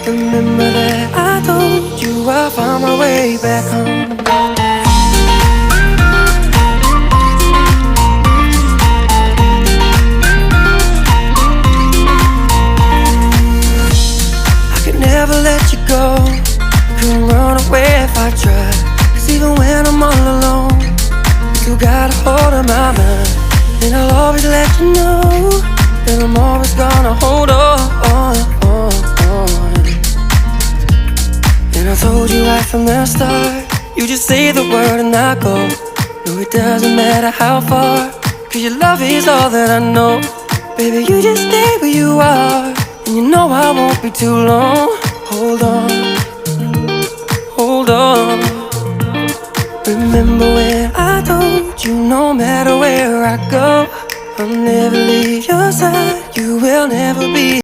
Remember that I told you I found my way back home. I could never let you go, couldn't run away if I tried. Cause even when I'm all alone, you got a hold of my mind. And I'll always let you know that I'm always gonna hold on. And I told you right from the start, you just say the word and I go. No, it doesn't matter how far, cause your love is all that I know. Baby, you just stay where you are, and you know I won't be too long. Hold on, hold on. Remember when I told you no matter where I go, I'll never leave your side, you will never be